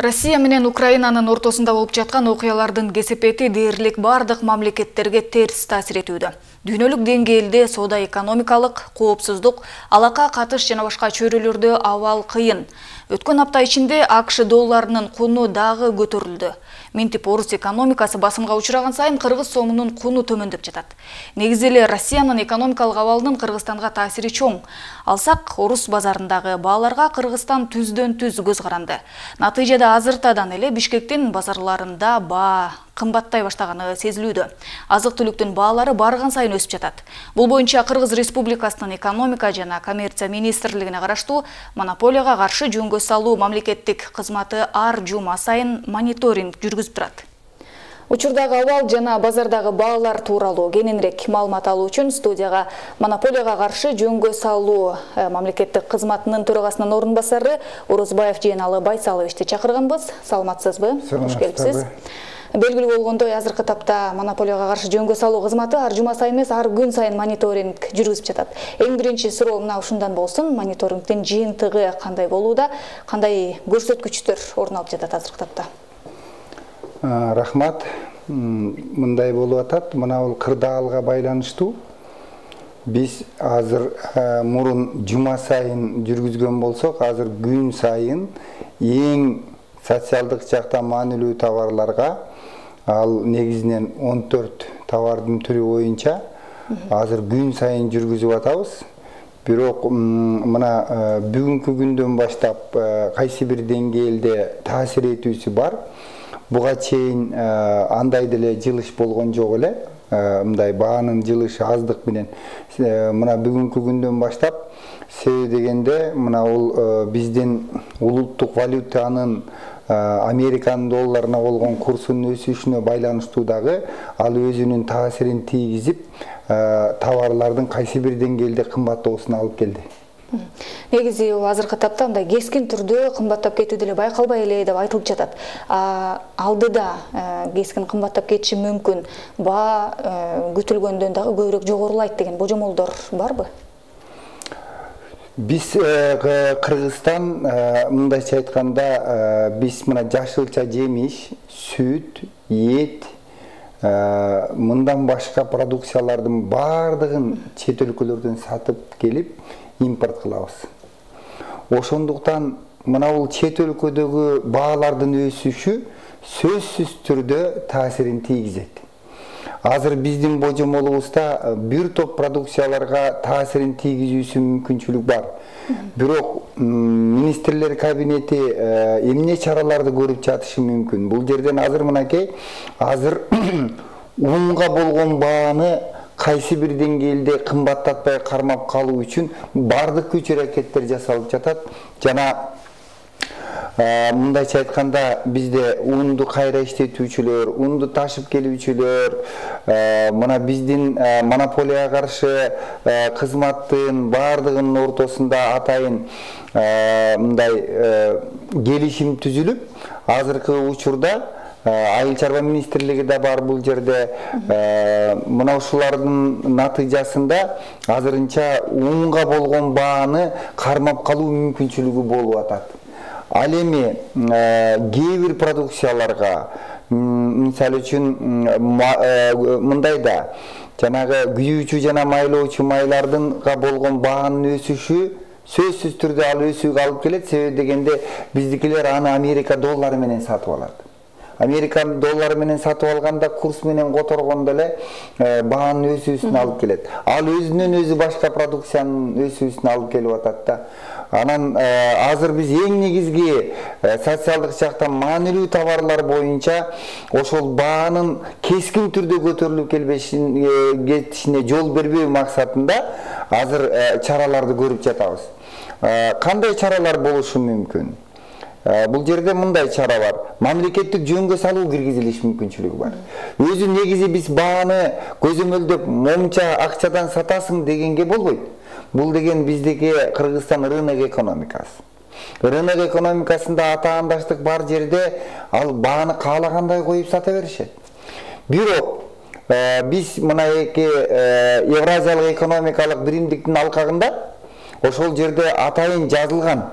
Россия менен Украинанын ортосунда болуп жаткан окуялардын кесепети дээрлик бардык мамлекеттерге терс таасир этүүдө. Дүйнөлүк деңгээлде соода-экономикалык, коопсуздук, алака катыш жана башка чөйрөлөрдө абал кыйын. Өткөн апта ичинде АКШ долларынын куну дагы көтөрүлдү. Минтип орус экономикасы басымга учураган сайын кыргыз сомунун куну төмөндөп жатат. Негизи эле Россиянын экономикалык абалынын Кыргызстанга таасири чоң. Алсак, орус базарындагы бааларга Кыргызстан түздөн-түз көз каранды. Натыйжада азыртадан эле Бишкектин базарларында баа кымбаттай баштаганы сезилүүдө. Азык-түлүктүн баалары барган сайын өсүп жатат. Бул боюнча Кыргыз Республикасынын экономика жана коммерция министрлигине караштуу монополияга каршы жөнгө салуу мамлекеттик кызматы ар жума сайын мониторинг жүргүзүп турат. Учурдагы абал жана базардагы баалар тууралуу кененирээк маалымат алуу үчүн студияга монополияга каршы жөнгө салуу мамлекеттик кызматынын төрагасынын орун басары Орозбаев Жээналы Байсаловичти чакырганбыз. Саламатсызбы? Кош келипсиз. Белгилүү болгондой, азыркы тапта монополияга каршы жөнгө салуу кызматы ар жума сайын эмес, ар күн сайын мониторинг жүргүзүп жатат. Эң биринчи суроо мына ушундан болсун. Мониторингдин жыйынтыгы кандай болууда, кандай көрсөткүчтөр орун алып жатат азыркы тапта? Рахмат. Мындай болуп атат. Мына бул кырдаалга байланыштуу. Биз азыр мурун жума сайын жүргүзгөн болсок, азыр күн сайын эң социалдык жактан маанилүү товарларга, ал негизинен 14 товардын түрү боюнча азыр күн сайын жүргүзүп атабыз. Бирок мына бүгүнкү күндөн баштап кайсы бир деңгээлде таасир этүүсү бар. Буга чейин андай деле жылыш болгон жок эле. Мындай баанын жылышы аздык менен мына бүгүнкү күндөн баштап себеби дегенде мына бул биздин улуттук валютанын Американын долларына болгон курсунун өсүшүнө байланыштуу дагы ал өзүнүн таасирин тийгизип товарлардын кайсы бир деңгээлде кымбаттоосуна алып келди. Негизи азыркы тапта мындай кескин түрдө кымбаттап кетүү деле байкалбай эле деп айтылып жатат. Алдыда кескин кымбаттап кетиши мүмкүн. Баа күтүлгөндөн дагы көбүрөөк жогорулайт деген божомолдор барбы? Биз Кыргызстан мындайча айтканда биз мына жашылча жемиш, сүт, эт, мындан башка продукциялардын бардыгын чет өлкөлөрдөн сатып келип импорт кылабыз. Ошондуктан мына бул чет өлкөдөгү баалардын өсүшү сөзсүз түрдө таасирин тийгизет. Азыр биздин божомолубузда бир топ продукцияларга таасирин тийгизүүсү мүмкүнчүлүк бар. Бирок министрлер кабинети эмне чараларды көрүп жатышы мүмкүн. Бул жерден азыр мынакей, азыр унга болгон бааны кайсы бир деңгээлде кымбаттатпай кармап калуу үчүн бардык күч аракеттер жасалып жатат. Жана мындайча айтканда бизде унду кайра иштетүүчүлөр, унду ташып келүүчүлөр, мына биздин монополияга каршы кызматтын бардыгынын ортосунда атайын мындай келишим түзүлүп, азыркы учурда Айыл чарба министрлиги да бар бул жерде. Мына ушулардын натыйжасында азырынча унга болгон бааны кармап калуу мүмкүнчүлүгү болуп атат. Ал эми кээ бир продукцияларга, мисалы үчүн мындай да, жанагы күйүүчү жана майлоочу майлардынга болгон баанын өсүшү сөзсүз түрдө ал өсүүгө алып келет. Себеби дегенде биздикилер аны Америка доллары менен сатып алат. Американ доллары менен сатып алганда курс менен которгондо эле баанын өсүүсүнө алып келет. Ал өзүнөн өзү башка продукциянын өсүүсүнө алып келип атат да. Анан азыр биз эң негизги социалдык жактан маанилүү товарлар боюнча ошол баанын кескин түрдө көтөрүлүп кетишине жол бербөө максатында азыр чараларды көрүп жатабыз. Кандай чаралар болушу мүмкүн? Бул жерде мындай чара бар. Мамлекеттик жөнгө салуу киргизилиш мүмкүнчүлүгү бар. Өзү негизи биз бааны көзөмөлдөп момча акчадан сатасың дегенге болбойт. Бул деген биздеги Кыргызстан рынок экономикасы. Рынок экономикасында атаандаштык бар жерде ал бааны каалагандай коюп сата беришет. Бирок биз мына эки Евразиялык экономикалык биримдиктин алкагында ошол жерде атайын жазылган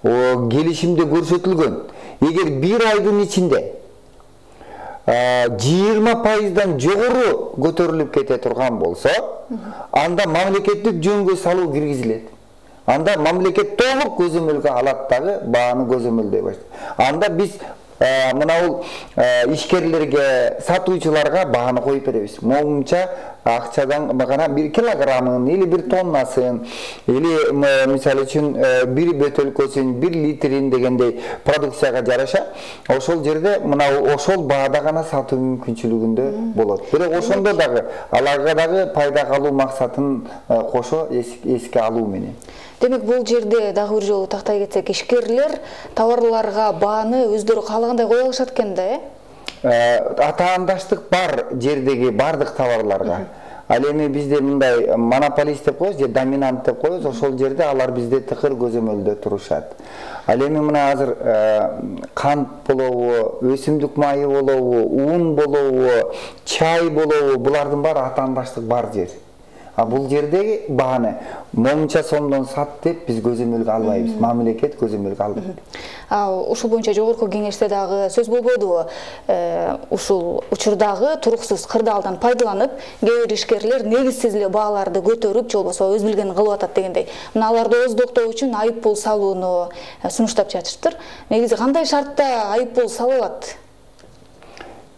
o gelişimde көрсөтүлгөн. Эгер bir айдын içinde 20%dan жогору көтөрүлүп кете турган болсо, анда мамлекеттик жөнгө салуу киргизилет. Анда мамлекет толук көзөмөлгө алат дагы, бааны көзөмөлдөй баштайт. Анда биз мынау ишкерлерге, сатуучуларга бааны коюп беребиз. Моңунча акчадан гана 1 килограммын или 1 тоннасын или мисалы үчүн 1 бөтөлкөсүн 1 литрин дегендей продукцияга жараша ошол жерде мынау ошол баада гана сатуу мүмкүнчүлүгүндө болот. Бирок ошондо дагы аларга дагы пайда калуу максатын кошо эске алуу менен. Демек, бул жерде дагы бир жолу тактай кетсек, ишкерлер товарларга бааны өздөрү каалагандай кое алышат экен да, Атаандаштык бар жердеги бардык товарларга. Ал эми бизде мындай монополист деп коебуз, же доминант деп коебуз, ошол жерде алар бизде тыкыр көзөмөлдө турушат. Ал эми мына азыр кант болобу, өсүмдүк майы болобу, ун болобу, чай болобу, булардын баары атаандаштык бар жер. Бул жердеги бааны момунча сомдон сат деп биз көзөмөлгө албайбыз. Мамлекет көзөмөлгө албайт. Ушул боюнча жогорку кеңеште дагы сөз болбодубу? Ушул учурдагы туруксуз кырдаалдан пайдаланып, кээ бир ишкерлер негизсиз эле бааларды көтөрүп, же болбосо өз билгенин кылып атат дегендей. Мына аларды ооздоктоо үчүн айып пул салууну сунуштап жатыштыр. Негизи кандай шартта айып пул салынат?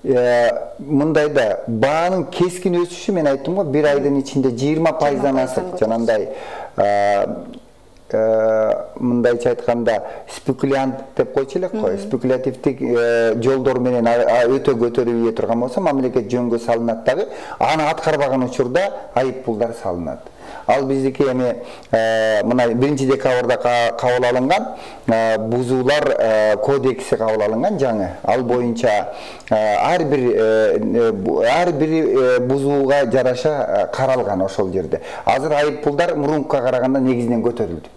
Мындайда баанын кескин өсүшү, мен айттым го, 1 айдын ичинде 20%дан асып, жанагындай мындайча айтканда спекулянт деп койчу элек кой, спекулятивдик жолдор менен өтө көтөрүп ийе турган болсо, мамлекет жөнгө салынат дагы, аны аткарбаган учурда айып пулдар салынат. Ал биздики эми мына 1-декабрда кабыл алынган бузуулар кодекси кабыл алынган жаңы. Ал боюнча ар бир бузууга жараша каралган ошол жерде. Азыр айып пулдар мурункуга караганда негизинен көтөрүлдү.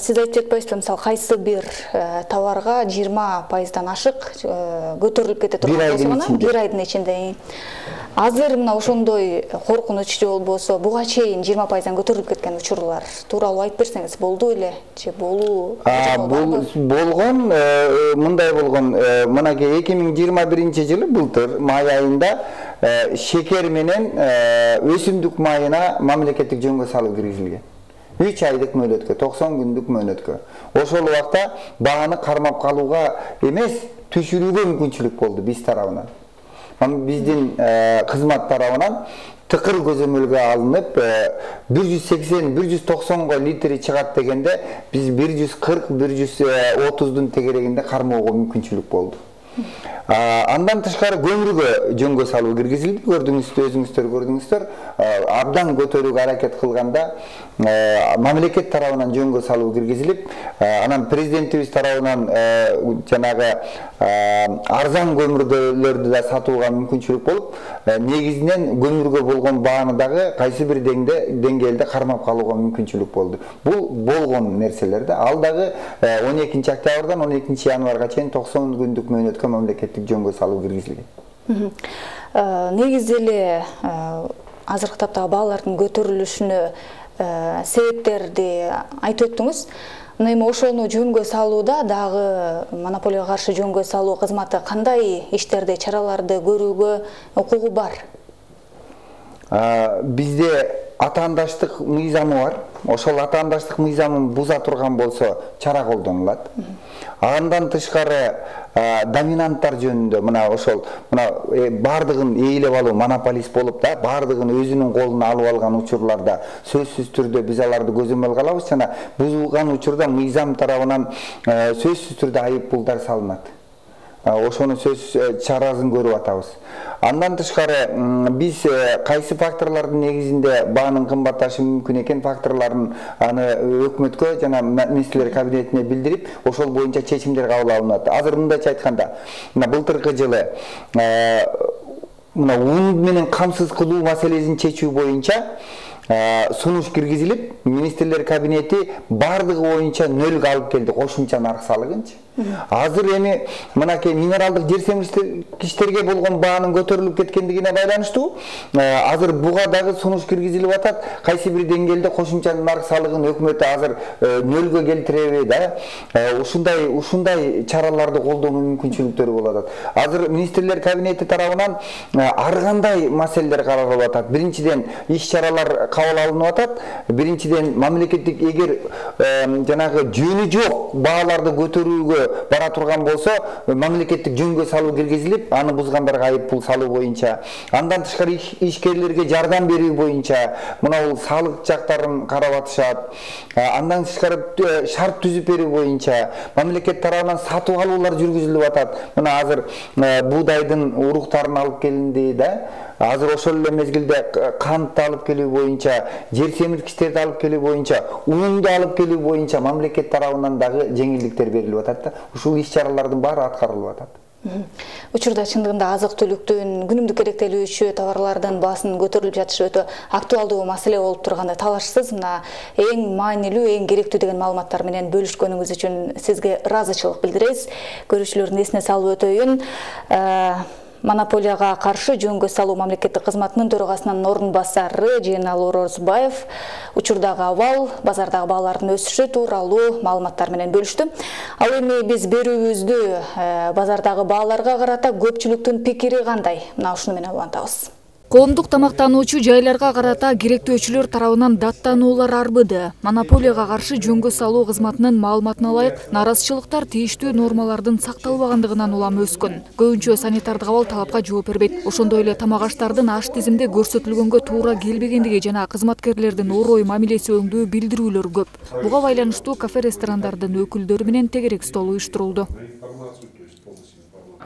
Сиз айтып жатпайсызбы, мисалы кайсы бир товарга 20%дан ашык көтөрүлүп кете турган болсо, 1 айдын ичинде. Азыр мына ошондой коркунуч же болбосо буга чейин 20%дан көтөрүлүп кеткен учурлар тууралуу айтып берсеңиз болду эле, же болуу? Болгон, мындай болгон. Мынакей 2021-жылы былтыр май айында шекер менен өсүмдүк майына мамлекеттик жөнгө салуу киргизилген. 3 айдык мөөнөткө, 90 күндүк мөөнөткө. Ошол убакта бааны кармап калууга эмес, түшүрүүгө мүмкүнчүлүк болду биз тарабынан. Биздин кызмат тарабынан тыкыр көзөмөлгө алынып 180-190 литри чыгат дегенде биз 140-130 тегерегинде кармоого мүмкүнчүлүк болду. Андан тышкары көмүргө жөнгө салуу киргизилди. Өзүңүздөр көрдүңүздөр, абдан көтөрүүгө аракет кылганда мамлекет тарабынан жөнгө салуу киргизилип, анан президентибиз тарабынан жанагы арзан көмүрлөрдү да сатууга мүмкүнчүлүк болуп, негизинен көмүргө болгон бааны дагы кайсы бир деңгээлде кармап калууга мүмкүнчүлүк болду. Бул болгон нерселер да. Ал дагы 12-октябрдан 12-январга чейин 90 күндүк мөөнөткө мамлекеттик жөнгө салуу киргизилген. Негизи эле азыркы таптагы баалардын көтөрүлүшүнө себептерди айтып өттүңүз. Мына эми ошону жөнгө салууда дагы монополияга каршы жөнгө салуу кызматы кандай иштерди, чараларды көрүүгө укугу бар? Бизде атаандаштык мыйзамы бар. Ошол атаандаштык мыйзамын буза турган болсо чара колдонулат. Андан тышкары доминанттар жөнүндө мына ошол бардыгын ээлеп алуу, монополист болуп да бардыгын өзүнүн колуна алып алган учурларда сөзсүз түрдө биз аларды көзөмөлгө алабыз, жана бузулган учурда мыйзам тарабынан сөзсүз түрдө айып пулдар салынат. Ошону сөз чарасын көрүп атабыз. Андан тышкары биз кайсы факторлордун негизинде баанын кымбатташы мүмкүн экен факторлорун аны өкмөткө жана министрлер кабинетине билдирип, ошол боюнча чечимдер кабыл алынат. Азыр мындайча айтканда, былтыркы жылы мына ун менен камсыз кылуу маселесин чечүү боюнча сунуш киргизилип, министрлер кабинети бардыгы боюнча 0 алып келди, кошумча нарк салыгынчы. Азыр эми мынакей минералдык жер семирткичтерге болгон баанын көтөрүлүп кеткендигине байланыштуу. Азыр буга дагы сунуш киргизилип атат. Кайсы бир деңгээлде кошумча нарк салыгын өкмөт азыр 0-га келтиреби да. Ушундай чараларды колдонуу мүмкүнчүлүктөрү болуп атат. Азыр министрлер кабинети тарабынан ар кандай маселелер каралып атат. Биринчиден иш-чаралар кабыл алынып атат. Биринчиден мамлекеттик эгер жанагы жөнү жок бааларды көтөрүүгө бара турган болсо, мамлекеттик жөнгө салуу киргизилип, аны бузгандарга айып пул салуу боюнча, андан тышкары ишкерлерге жардам берүү боюнча мына бул салык жактарын карап атышат. Андан тышкары шарт түзүп берүү боюнча мамлекет тарабынан сатып алуулар жүргүзүлүп атат. Мына азыр буудайдын уруктарын алып келинди да. Азыр ошол эле мезгилде кантты алып келүү боюнча, жер семирткичтерди алып келүү боюнча, унду алып келүү боюнча мамлекет тарабынан дагы жеңилдиктер берилип атат да. Ушул иш-чаралардын баары аткарылып атат. Учурда чындыгында азык-түлүктүн күнүмдүк керектелүүчү товарлардын баасын көтөрүлүп жатышы өтө актуалдуу маселе болуп турганда талашсыз. Мына эң маанилүү, эң керектүү деген маалыматтар менен бөлүшкөнүңүз үчүн сизге ыраазычылык билдиребиз. Көрүүчүлөрдүн эсине салып өтөйүн. Монополияга каршы жөнгө салуу мамлекеттик кызматынын төрагасынын орун басары Жыйнал Орозбаев учурдагы абал, базардагы баалардын өсүшү тууралуу маалыматтар менен бөлүштү. Ал эми биз берүүбүздү базардагы бааларга карата көпчүлүктүн пикири кандай? Мына ушуну менен улантабыз. Коомдук тамактануучу жайларга карата керектөөчүлөр тарабынан даттануулар арбыды. Монополияга каршы жөнгө салуу кызматынын маалыматына ылайык, наразычылыктар тийиштүү нормалардын сакталбагандыгынан улам өскөн. Көбүнчө санитардык абал талапка жооп бербейт. Ошондой эле тамак аштардын аш тизимде көрсөтүлгөнгө туура келбегендиги жана кызматкерлердин орой мамилеси өңдүү билдирүүлөр көп. Буга байланыштуу кафе-ресторандардын өкүлдөрү менен тегерек стол уюштурулду.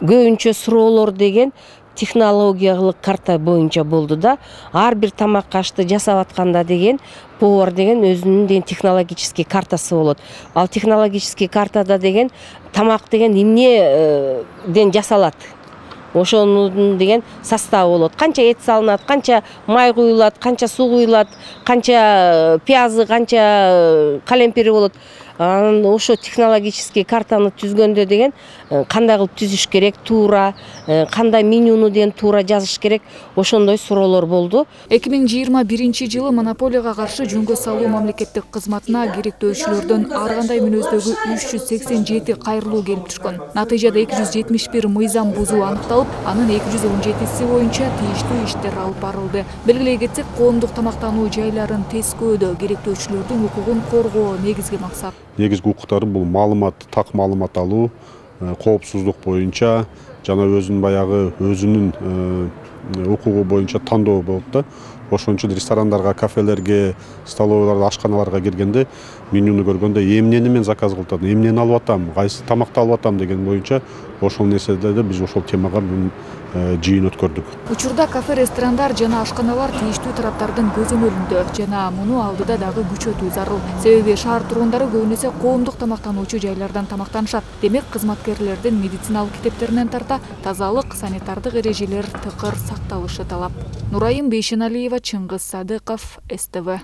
Көбүнчө суроолор деген технологиялык карта боюнча болду да. Ар бир тамак ашты жасап атканда деген повар деген өзүнүн деген технологический картасы болот. Ал технологический картада деген тамак деген эмнеден жасалат. Ошонун деген составы болот. Канча эт салынат, канча май куюлат, канча суу куюлат, канча пиязы, канча калемпири болот. Ошо технологический картаны түзгөндө деген кандай кылып түзүш керек, туура, кандай менюну деген туура жазыш керек, ошондой суроолор болду. 2021 монополияга каршы жөнгө салуу мамлекеттик кызматына керектөөчүлөрдөн ар кандай мүнөздөгү 387 кайрылуу келип түшкөн. Натыйжада 271 мыйзам бузуу аныкталып, анын 217си боюнча тийиштүү иштер алып барылды. Белгилей кетсек, коомдук тамактануу жайларын тескөөдө керектөөчүлөрдүн укугун коргоо негизги максат. Негизги укуктары бул маалымат, так маалымат алуу, коопсуздук боюнча жана өзүнүн укугу боюнча тандоо болот да. Ошон үчүн ресторандарга, кафелерге, столовыйларга, ашканаларга киргенде менюну көргөндө эмнени мен заказ кылып атам, эмнени алып атам, кайсы тамакты алып атам деген боюнча ошол нерселерде биз ошол темага жыйын өткөрдүк. Учурда кафе-ресторандар жана ашканалар тийиштүү тараптардын көзөмөлүндө жана муну алдыда дагы күчөтүү зарыл. Себеби шаар тургундары көбүнесе коомдук тамактануучу жайлардан тамактанышат. Демек, кызматкерлердин медициналык китептеринен тарта тазалык, санитардык эрежелер тыкыр сакталышы талап. Нурайым Бейшеналиева, Чыңгыз Садыков, СТВ.